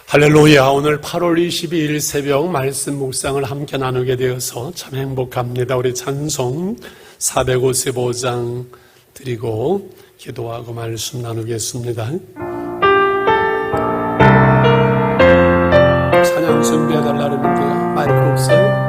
할렐루야. 오늘 8월 22일 새벽 말씀 묵상을 함께 나누게 되어서 참 행복합니다. 우리 찬송 455장 드리고 기도하고 말씀 나누겠습니다. 찬양 준비해달라는 분들 마이크 없어요?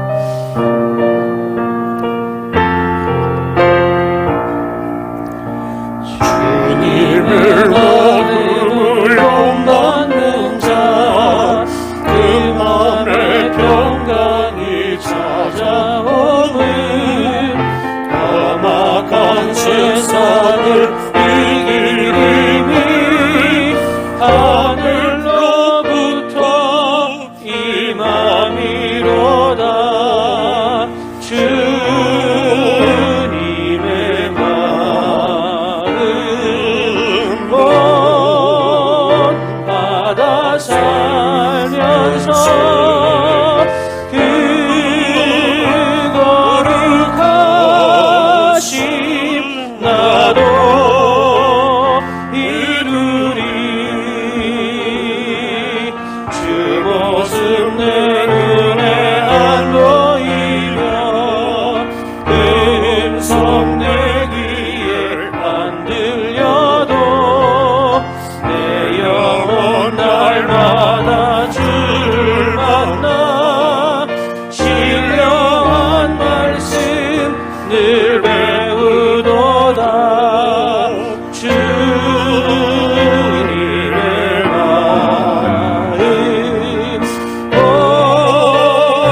주님을 얻음을 본받는 자, 그 맘에 평강이 찾아오는 험악한 세상을 이길 힘이 하늘로부터 임함이로다. 주님의 마음 본받아 살면서 그 거룩하심 나도 이루리. 주 모습 내 눈에 안 보이며 그 음성 내 귀에 안 들려도 내 영혼 날마다 주를 만나 신령한 말씀 늘 배우도다. 주님의 마음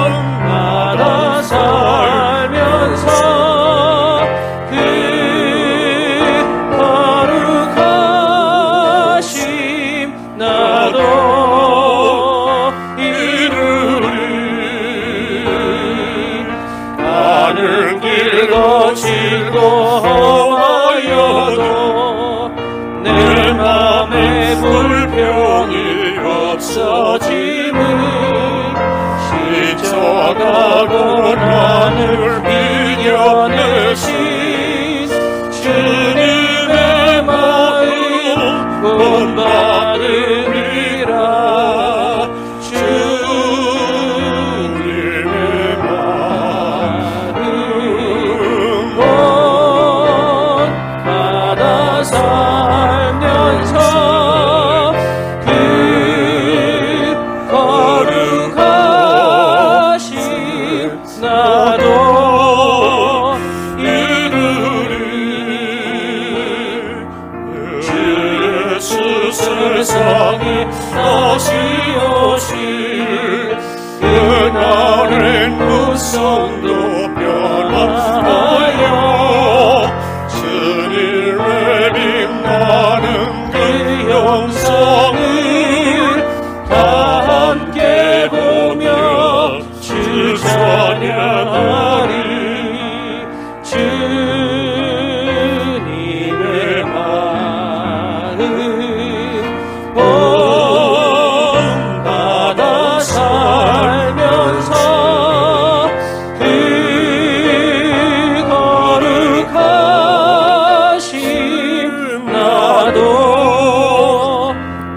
본받아 살면서 그 거룩하심 나도 이루리. 가는 길 거칠고 험하여도 내 맘에 불평이 없어짐은 십자가 고난을 이겨내신 주님의 마음 본받으리라. 주님의 마음 본받아 살면서 그 거룩하심 나도 이루리. 주 예수 세상에 다시 오실 그날의 무성도 변화하여 주님의 빛나는 그 영상을 다 함께 보며 주 찬양하리. 주님의 마음 본받아 살면서 그 거룩하심 나도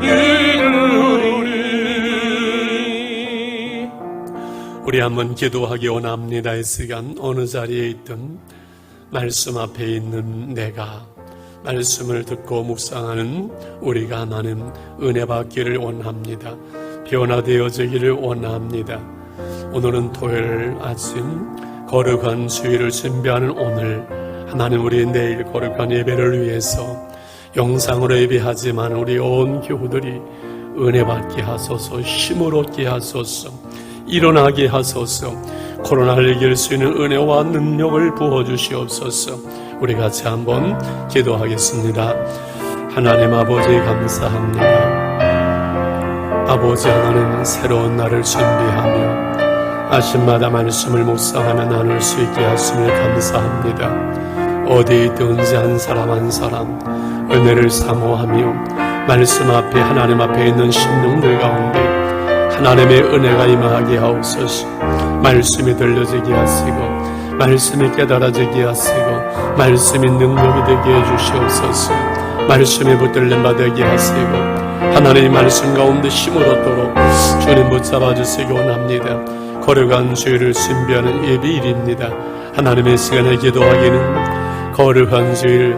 이루리. 우리 한번 기도하기 원합니다. 이 시간 어느 자리에 있든 말씀 앞에 있는 내가 말씀을 듣고 묵상하는 우리가 하나님 은혜 받기를 원합니다. 변화되어지기를 원합니다. 오늘은 토요일 아침 거룩한 주일을 준비하는 오늘, 하나님 우리 내일 거룩한 예배를 위해서 영상으로 예배하지만 우리 온 교우들이 은혜 받게 하소서, 힘을 얻게 하소서, 일어나게 하소서, 코로나를 이길 수 있는 은혜와 능력을 부어주시옵소서. 우리 같이 한번 기도하겠습니다. 하나님 아버지 감사합니다. 아버지 하나님, 새로운 날을 준비하며 아침마다 말씀을 묵상하며 나눌 수 있게 하심을 감사합니다. 어디 있든지 한 사람 한 사람 은혜를 사모하며 말씀 앞에, 하나님 앞에 있는 심령들 가운데 하나님의 은혜가 임하게 하옵소서. 말씀이 들려지게 하시고 말씀이 깨달아지게 하시고 말씀이 능력이 되게 해주시옵소서. 말씀이 붙들림 받게 하시고 하나님의 말씀 가운데 힘을 얻도록 주님 붙잡아 주시기 원합니다. 거룩한 주일을 준비하는 예비일입니다. 하나님의 시간에 기도하기는 거룩한 주일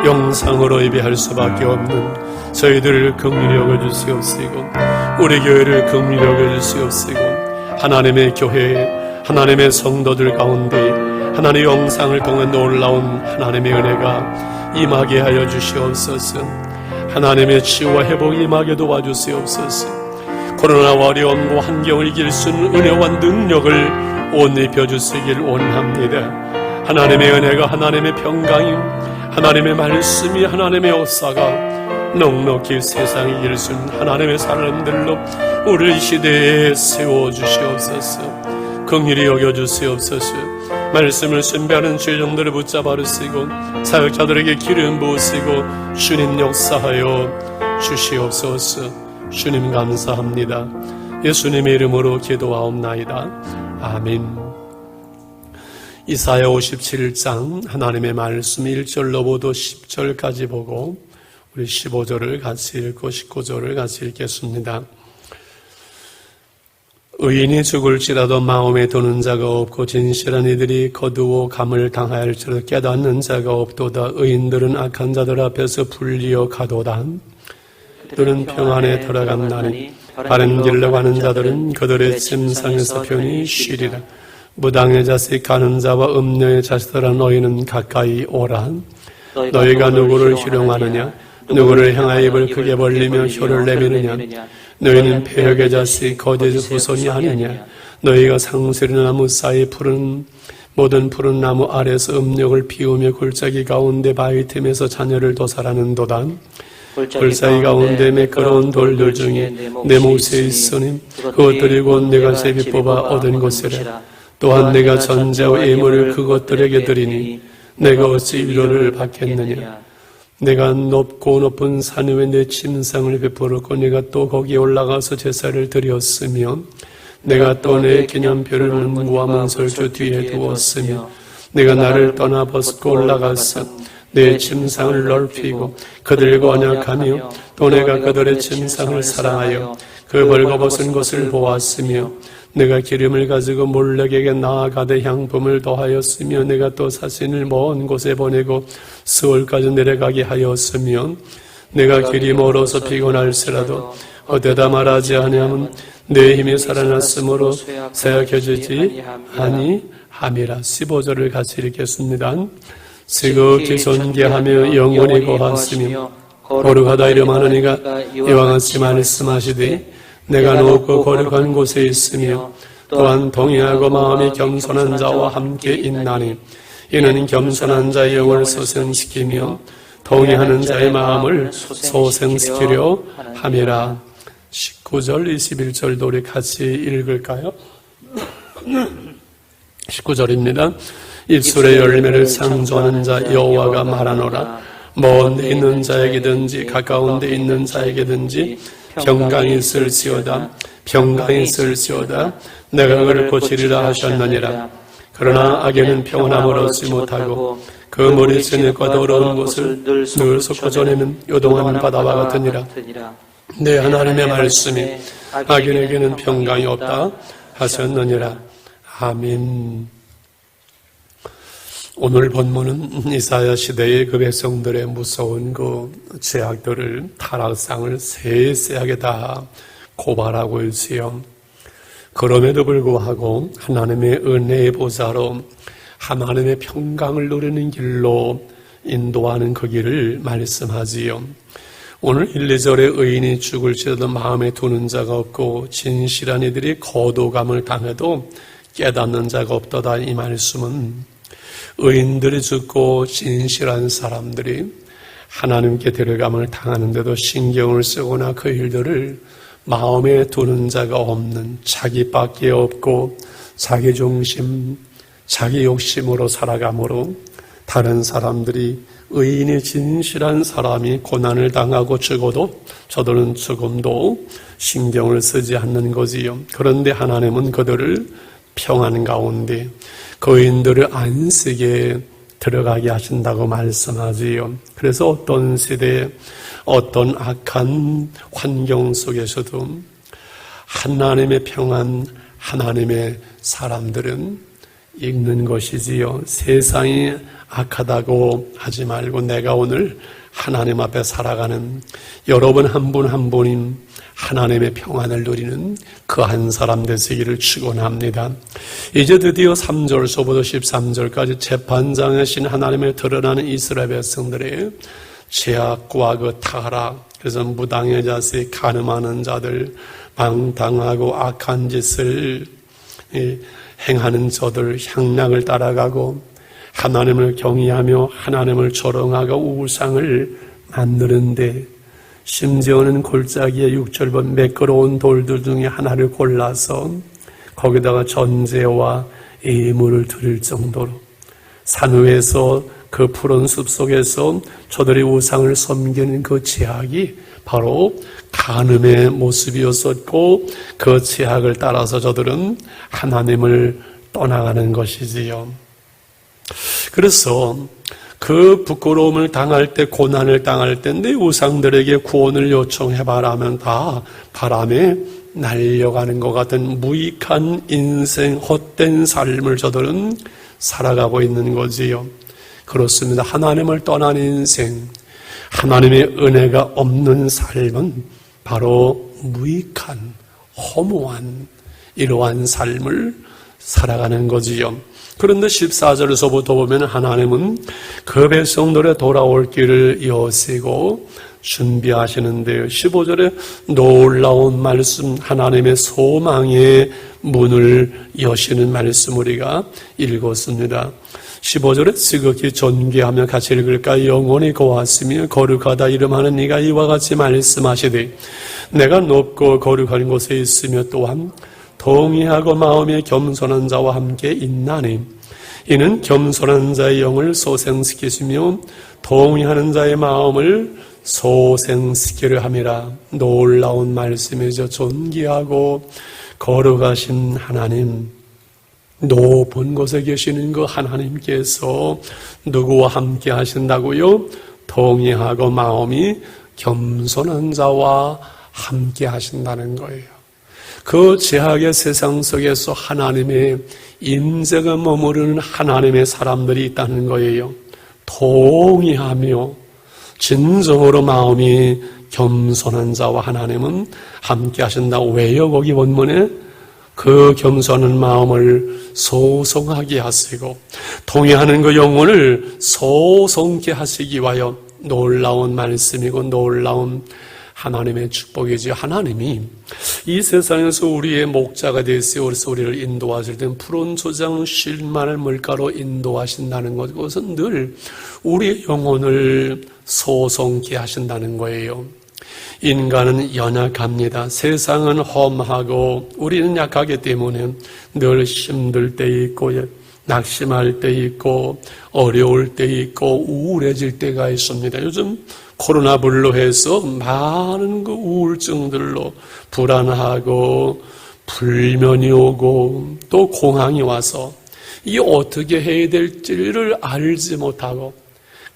영상으로 예배할 수밖에 없는 저희들을 긍휼히 여겨주시옵시고 우리 교회를 긍휼히 여겨주시옵시고 하나님의 교회 하나님의 성도들 가운데 하나님의 영상을 통해 놀라운 하나님의 은혜가 임하게 하여 주시옵소서. 하나님의 치유와 회복이 임하게 도와주시옵소서. 코로나와 어려움과 환경을 이길 수 있는 은혜와 능력을 옷 입혀주시길 원합니다. 하나님의 은혜가 하나님의 평강이 하나님의 말씀이 하나님의 역사가 넉넉히 세상에 이길 수 있는 하나님의 사람들로 우리 시대에 세워주시옵소서. 긍휼히 여겨주시옵소서. 말씀을 준비하는 죄종들을 붙잡아 주시고 사역자들에게 기름 부으시고 주님 역사하여 주시옵소서. 주님 감사합니다. 예수님의 이름으로 기도하옵나이다. 아멘. 이사야 57장 하나님의 말씀 1절로부터 10절까지 보고 우리 15절을 같이 읽고 19절을 같이 읽겠습니다. 의인이 죽을지라도 마음에 두는 자가 없고 진실한 이들이 거두어 감을 당하일지라도 깨닫는 자가 없도다. 의인들은 악한 자들 앞에서 불리어 가도다. 그들은 평안에 들어간다니 바른 길로 가는 자들은 그들의 침상에서 편히 쉬리라. 무당의 자식 가는 자와 음녀의 자식들아 너희는 가까이 오라. 너희가 누구를 희롱하느냐 누구를 향하여 입을 크게 벌리며 혀를 내미느냐 너희는 폐역의 자식 거짓 후손이 아니냐. 너희가 상수리 나무 사이 모든 푸른 나무 아래서 음력을 피우며 골짜기 가운데 바위 틈에서 자녀를 도살하는도다. 골짜기 가운데 매끄러운 돌들 중에 내 몫에 있으니 그것들이 곧 내가 제비 뽑아 얻은 것이라. 또한 내가 전제와 예물을 그것들에게 드리니 내가 어찌 위로를 받겠느냐. 내가 높고 높은 산 위에 내 침상을 베풀었고 내가 또 거기에 올라가서 제사를 드렸으며 내가 또 내 기념표를 문구와 문설주 뒤에 두었으며 내가 나를 떠나 벗고 올라가서 내 침상을 넓히고 그들과 언약하며 또 내가 그들의 침상을 사랑하여 그 벌거벗은 것을 보았으며 내가 기름을 가지고 몰렉에게 나아가되 향품을 더하였으며 내가 또 사신을 먼 곳에 보내고 스올까지 내려가게 하였으며 내가 길이 멀어서 피곤할지라도 어디다 말하지 아니하면 내 힘이 살아났으므로 세약해지지 아니함이라. 15절을 같이 읽겠습니다. 지극히 존귀하며 영원히 거하시며 거룩하다 이름하는 이가 이와 같이 말씀하시되 내가 높고 거룩한 곳에 있으며 또한 동의하고 마음이 겸손한 자와 함께 있나니 이는 겸손한 자의 영을 소생시키며 동의하는 자의 마음을 소생시키려 함이라. 19절 21절도 우리 같이 읽을까요? 19절입니다. 입술의 열매를 창조하는 자 여호와가 말하노라. 먼 데 있는 자에게든지 가까운 데 있는 자에게든지 평강이 있을지어다. 평강이 있을지어다. 내가 그를 고치리라 하셨느니라. 그러나 악에는 평안함을 얻지 못하고 그 머리째 내과 더러운 곳을 늘 섞어져내는 요동하는 바다와 같으니라. 내 하나님의 말씀이 악인에게는 평강이 없다 하셨느니라. 아멘. 오늘 본문은 이사야 시대의 그 백성들의 무서운 그 죄악들을 타락상을 세세하게 다 고발하고 있지요. 그럼에도 불구하고 하나님의 은혜의 보좌로 하나님의 평강을 누리는 길로 인도하는 그 길을 말씀하지요. 오늘 1, 2절에 의인이 죽을지라도 마음에 두는 자가 없고 진실한 이들이 거두감을 당해도 깨닫는 자가 없도다. 이 말씀은 의인들이 죽고 진실한 사람들이 하나님께 데려감을 당하는데도 신경을 쓰거나 그 일들을 마음에 두는 자가 없는 자기밖에 없고 자기 중심, 자기 욕심으로 살아가므로 다른 사람들이 의인이 진실한 사람이 고난을 당하고 죽어도 저들은 조금도 신경을 쓰지 않는 거지요. 그런데 하나님은 그들을 평안 가운데 거인들을 안식에 들어가게 하신다고 말씀하지요. 그래서 어떤 세대에 어떤 악한 환경 속에서도 하나님의 평안, 하나님의 사람들은 읽는 것이지요. 세상이 악하다고 하지 말고 내가 오늘 하나님 앞에 살아가는 여러분 한 분 한 분이 하나님의 평안을 누리는 그 한 사람 되시기를 축원합니다. 이제 드디어 3절서부터 13절까지 재판장에 신 하나님의 드러나는 이스라엘 백성들의 죄악과 그 타락, 그래서 무당의 자식, 간음하는 자들, 방탕하고 악한 짓을 행하는 저들, 향락을 따라가고 하나님을 경외하며 하나님을 조롱하고 우상을 만드는데 심지어는 골짜기에 6절번 매끄러운 돌들 중에 하나를 골라서 거기다가 전제와 예물을 드릴 정도로 산 위에서 그 푸른 숲 속에서 저들이 우상을 섬기는 그 죄악이 바로 간음의 모습이었었고 그 죄악을 따라서 저들은 하나님을 떠나가는 것이지요. 그래서 그 부끄러움을 당할 때, 고난을 당할 때 내 우상들에게 구원을 요청해봐라 하면 다 바람에 날려가는 것 같은 무익한 인생, 헛된 삶을 저들은 살아가고 있는 거지요. 그렇습니다. 하나님을 떠난 인생, 하나님의 은혜가 없는 삶은 바로 무익한, 허무한 이러한 삶을 살아가는 거지요. 그런데 14절에서부터 보면 하나님은 그 백성들의 돌아올 길을 여시고 준비하시는데요. 15절에 놀라운 말씀, 하나님의 소망의 문을 여시는 말씀 우리가 읽었습니다. 15절에 지극히 존귀하며 같이 읽을까? 영원히 고하시며 거룩하다 이름하는 이가 이와 같이 말씀하시되 내가 높고 거룩한 곳에 있으며 또한 동의하고 마음이 겸손한 자와 함께 있나니 이는 겸손한 자의 영을 소생시키시며 동의하는 자의 마음을 소생시키려 함이라. 놀라운 말씀이죠. 존귀하고 거룩하신 하나님, 높은 곳에 계시는 그 하나님께서 누구와 함께 하신다고요? 동의하고 마음이 겸손한 자와 함께 하신다는 거예요. 그 죄악의 세상 속에서 하나님의 임재가 머무르는 하나님의 사람들이 있다는 거예요. 동의하며 진정으로 마음이 겸손한 자와 하나님은 함께 하신다. 왜요? 거기 본문에 그 겸손한 마음을 소송하게 하시고 동의하는 그 영혼을 소송케 하시기 위하여 놀라운 말씀이고 놀라운 하나님의 축복이지. 하나님이 이 세상에서 우리의 목자가 되시어서 우리를 인도하실 때 푸른 초장 쉴만한 물가로 인도하신다는 것, 그것은 늘 우리의 영혼을 소송케 하신다는 거예요. 인간은 연약합니다. 세상은 험하고 우리는 약하기 때문에 늘 힘들 때 있고 낙심할 때 있고 어려울 때 있고 우울해질 때가 있습니다. 요즘 코로나불로 해서 많은 그 우울증들로 불안하고 불면이 오고 또 공황이 와서 이게 어떻게 해야 될지를 알지 못하고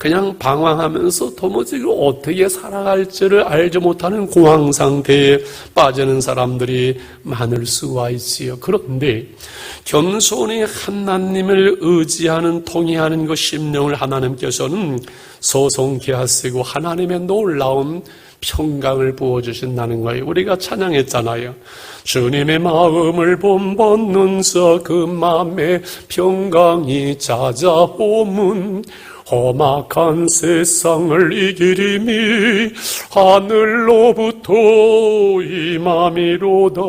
그냥 방황하면서 도무지 어떻게 살아갈지를 알지 못하는 공황 상태에 빠지는 사람들이 많을 수가 있지요. 그런데 겸손히 하나님을 의지하는 통해하는 그 심령을 하나님께서는 소송케 하시고 하나님의 놀라운 평강을 부어주신다는 거예요. 우리가 찬양했잖아요. 주님의 마음을 본받는서 그 마음에 평강이 찾아오문 험악한 세상을 이기리니 하늘로부터 임함이로다.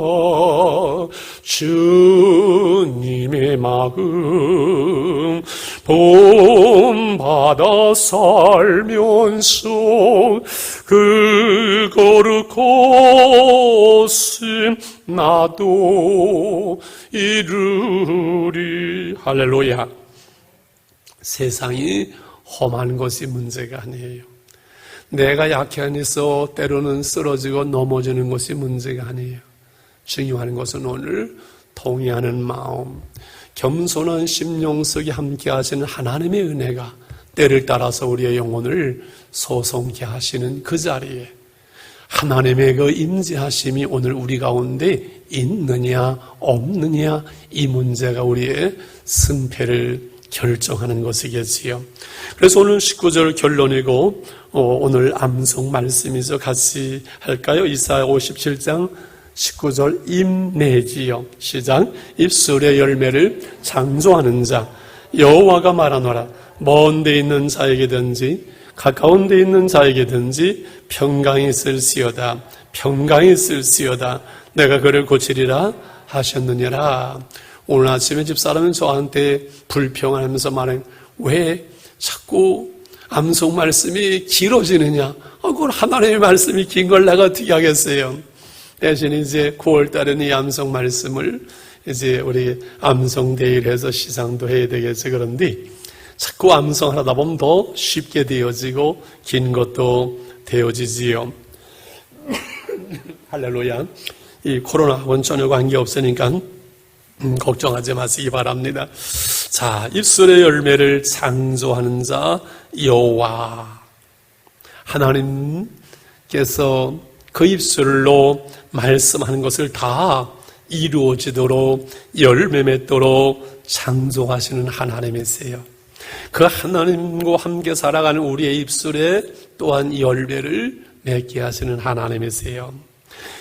주님의 마음 본받아 살면서 그 거룩하심 나도 이루리. 할렐루야. 세상이 험한 것이 문제가 아니에요. 내가 약해서 때로는 쓰러지고 넘어지는 것이 문제가 아니에요. 중요한 것은 오늘 동의하는 마음, 겸손한 심령 속에 함께 하시는 하나님의 은혜가 때를 따라서 우리의 영혼을 소송케 하시는 그 자리에 하나님의 그 임재하심이 오늘 우리 가운데 있느냐 없느냐, 이 문제가 우리의 승패를 결정하는 것이겠지요. 그래서 오늘 19절 결론이고 오늘 암송 말씀이죠. 같이 할까요? 이사야 57장 19절 임내지요. 시작. 입술의 열매를 창조하는 자 여호와가 말하노라. 먼 데 있는 자에게든지 가까운 데 있는 자에게든지 평강이 있을지어다. 평강이 있을지어다. 내가 그를 고치리라 하셨느니라. 오늘 아침에 집사람은 저한테 불평하면서 말해, 왜 자꾸 암송 말씀이 길어지느냐? 그걸 하나님의 말씀이 긴 걸 내가 어떻게 하겠어요? 대신 이제 9월 달에는 이 암송 말씀을 이제 우리 암송 데이를 해서 시상도 해야 되겠죠. 그런데 자꾸 암송을 하다 보면 더 쉽게 되어지고 긴 것도 되어지지요. 할렐루야. 이 코로나하고는 전혀 관계없으니까 걱정하지 마시기 바랍니다. 자, 입술의 열매를 창조하는 자 여호와. 하나님께서 그 입술로 말씀하는 것을 다 이루어지도록 열매 맺도록 창조하시는 하나님이세요. 그 하나님과 함께 살아가는 우리의 입술에 또한 열매를 맺게 하시는 하나님이세요.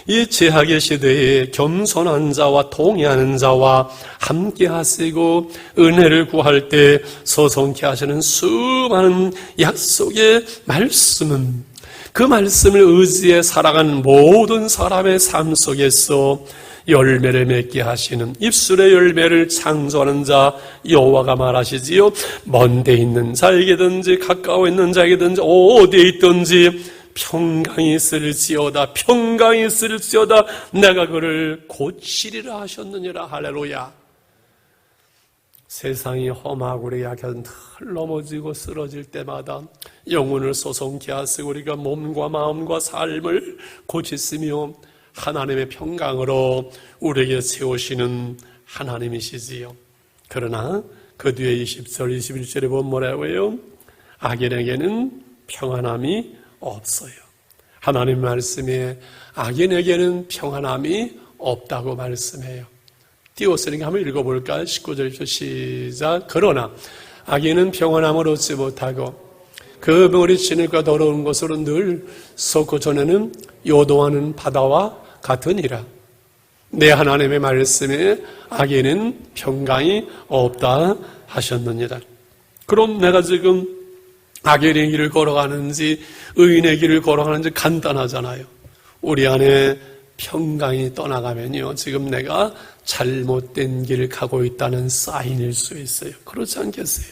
이 죄악의 시대에 겸손한 자와 동의하는 자와 함께 하시고 은혜를 구할 때 소송케 하시는 수많은 약속의 말씀은 그 말씀을 의지해 살아가는 모든 사람의 삶 속에서 열매를 맺게 하시는 입술의 열매를 창조하는 자 여호와가 말하시지요. 먼 데 있는 자에게든지 가까워 있는 자에게든지 어디에 있든지 평강이 있을지어다. 평강이 있을지어다. 내가 그를 고치리라 하셨느니라. 할렐루야. 세상이 험하고 우리가 늘 넘어지고 쓰러질 때마다 영혼을 소송케 하시고 우리가 몸과 마음과 삶을 고치시며 하나님의 평강으로 우리에게 세우시는 하나님이시지요. 그러나 그 뒤에 20절 21절에 보면 뭐라고 해요? 악인에게는 평안함이 없어요. 하나님 말씀에 악인에게는 평안함이 없다고 말씀해요. 띄웠으니까 한번 읽어볼까요? 19절 시작. 그러나 악인은 평안함을 얻지 못하고 그 머리 진흙과 더러운 것으로 늘 썩고 전에는 요동하는 바다와 같으니라. 내 하나님의 말씀에 악인은 평강이 없다 하셨느니라. 그럼 내가 지금 악인의 길을 걸어가는지 의인의 길을 걸어가는지 간단하잖아요. 우리 안에 평강이 떠나가면요, 지금 내가 잘못된 길을 가고 있다는 사인일 수 있어요. 그렇지 않겠어요?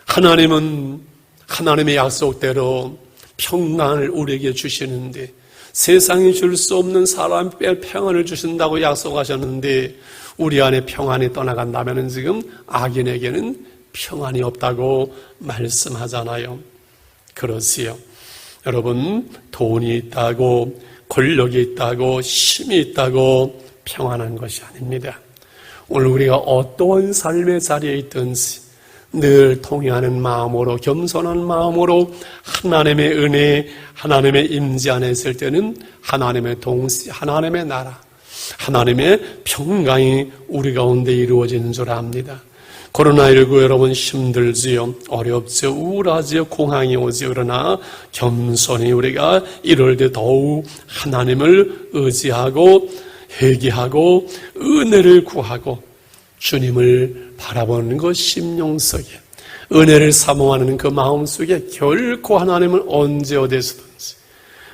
하나님은 하나님의 약속대로 평강을 우리에게 주시는데 세상이 줄 수 없는 사람의 평안을 주신다고 약속하셨는데 우리 안에 평안이 떠나간다면 지금 악인에게는 평안이 없다고 말씀하잖아요. 그렇지요. 여러분, 돈이 있다고 권력이 있다고 힘이 있다고 평안한 것이 아닙니다. 오늘 우리가 어떠한 삶의 자리에 있든지 늘 통회하는 마음으로 겸손한 마음으로 하나님의 은혜, 하나님의 임재 안에 있을 때는 하나님의 동시, 하나님의 나라, 하나님의 평강이 우리 가운데 이루어지는 줄 압니다. 코로나19 여러분 힘들지요, 어렵지요, 우울하지요, 공황이 오지요. 그러나 겸손히 우리가 이럴 때 더욱 하나님을 의지하고 회개하고 은혜를 구하고 주님을 바라보는 그 심령 속에 은혜를 사모하는 그 마음 속에 결코 하나님을 언제 어디서든지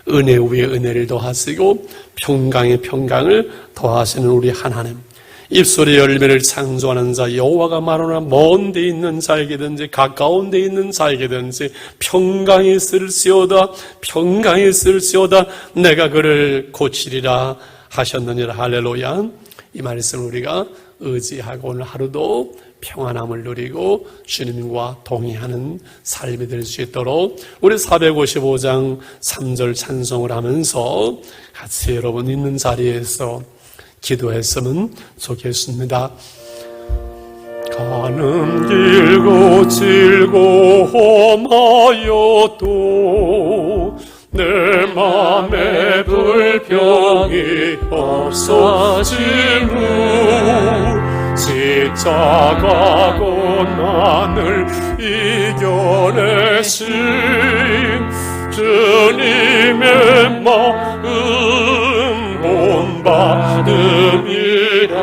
은혜 위에 은혜를 더하시고 평강에 평강을 더하시는 우리 하나님, 입술의 열매를 창조하는 자 여호와가 말하노라. 먼 데 있는 자에게든지 가까운 데 있는 자에게든지 평강이 있을지어다. 평강이 있을지어다. 내가 그를 고치리라 하셨느니라. 할렐루야. 이 말씀을 우리가 의지하고 오늘 하루도 평안함을 누리고 주님과 동의하는 삶이 될 수 있도록 우리 455장 3절 찬송을 하면서 같이 여러분 있는 자리에서 기도했으면 좋겠습니다. 가는 길고 즐거움하여도 내 맘에 불평이 없어지무 십자가 고난을 이겨내신 주님의 마음 본받음이라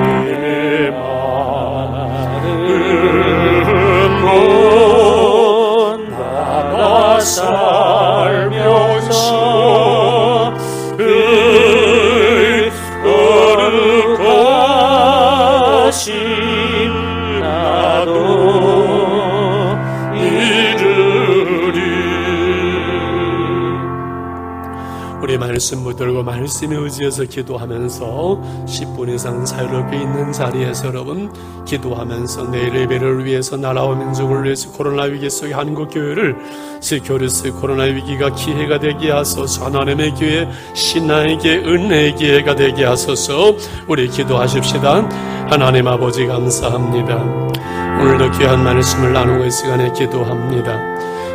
주님의 마음은 나가 살면서 거룩하신 나도 이르리. 우리 말씀 붙들고 말씀에 의지해서 기도하면서 10분 이상 자유롭게 있는 자리에서 여러분 기도하면서 내일 예배를 위해서 나라와 민족을 위해서 코로나 위기 속에 한국교회를 지켜주세요. 코로나 위기가 기회가 되게 하소서. 하나님의 기회, 신앙에게 은혜의 기회가 되게 하소서. 우리 기도하십시다. 하나님 아버지 감사합니다. 오늘도 귀한 말씀을 나누고 이 시간에 기도합니다.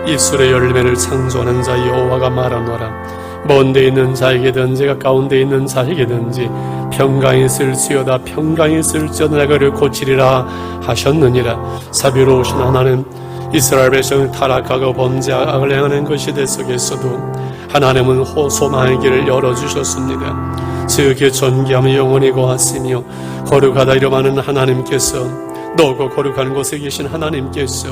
입술의 열매를 창조하는 자 여호와가 말하노라. 먼데 있는 자에게든지 가까운데 있는 자에게든지 평강이 있을지어다 평강이 있을지어다 내가 그를 고치리라 하셨느니라. 자비로우신 하나님, 이스라엘 백성이 타락하고 범죄하고 악을 행하는 그 시대 속에서도 하나님은 소망의 길을 열어주셨습니다. 지극히 존귀하며 영원히 고하시며 거룩하다 이름하는 하나님께서 높고 거룩한 곳에 계신 하나님께서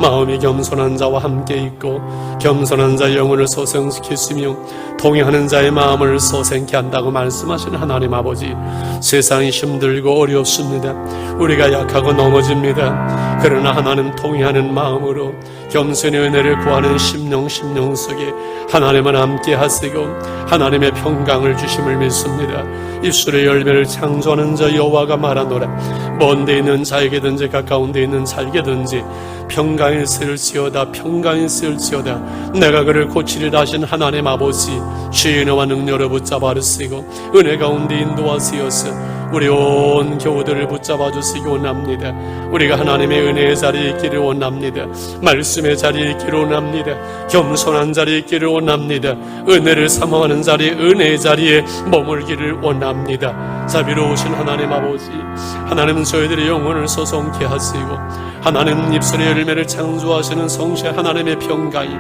마음이 겸손한 자와 함께 있고 겸손한 자의 영혼을 소생시키시며 동행하는 자의 마음을 소생케 한다고 말씀하신 하나님 아버지, 세상이 힘들고 어렵습니다. 우리가 약하고 넘어집니다. 그러나 하나님 동행하는 마음으로 겸손의 은혜를 구하는 심령 속에 하나님은 함께 하시고 하나님의 평강을 주심을 믿습니다. 입술의 열매를 창조하는 자 여호와가 말하노라. 먼데 있는 자에게든지 가까운데 있는 자에게든지 평강이 있을지어다 평강이 있을지어다 내가 그를 고치리라 하신 하나님 아버지, 주의 은혜와 능력을 붙잡아 주시고 은혜 가운데 인도하시어서 우리 온 교우들을 붙잡아 주시기 원합니다. 우리가 하나님의 은혜의 자리에 있기를 원합니다. 말씀의 자리에 있기를 원합니다. 겸손한 자리에 있기를 원합니다. 은혜를 사모하는 자리에 은혜의 자리에 머물기를 원합니다. 자비로우신 하나님 아버지, 하나님은 저희들의 영혼을 소송케 하시고 하나님 입술의 열매를 창조하시는 성실 하나님의 평강이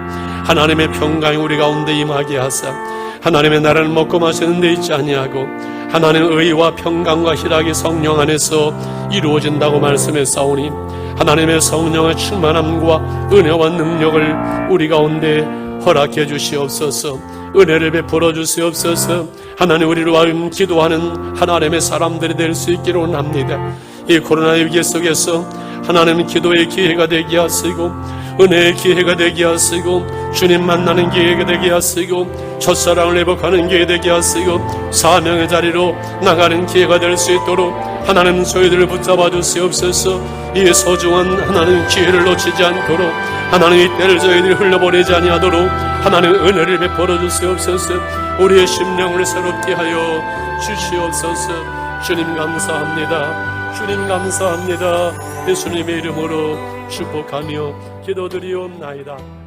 우리 가운데 임하게 하사 하나님의 나라를 먹고 마시는 데 있지 아니하고 하나님의 의와 평강과 희락이 성령 안에서 이루어진다고 말씀했사오니 하나님의 성령의 충만함과 은혜와 능력을 우리 가운데 허락해 주시옵소서. 은혜를 베풀어 주시옵소서. 하나님, 우리를 위하여 기도하는 하나님의 사람들이 될 수 있기를 원합니다. 이 코로나 위기 속에서 하나님 기도의 기회가 되게 하시고 은혜의 기회가 되게 하시고 주님 만나는 기회가 되게 하시고 첫사랑을 회복하는 기회가 되게 하시고 사명의 자리로 나가는 기회가 될 수 있도록 하나님 저희들을 붙잡아 주시옵소서. 이 소중한 하나님 기회를 놓치지 않도록 하나님 이 때를 저희들이 흘려보내지 아니하도록 하나님 은혜를 베풀어 주시옵소서. 우리의 심령을 새롭게 하여 주시옵소서. 주님 감사합니다. 주님 감사합니다. 예수님의 이름으로 축복하며 기도드리옵나이다.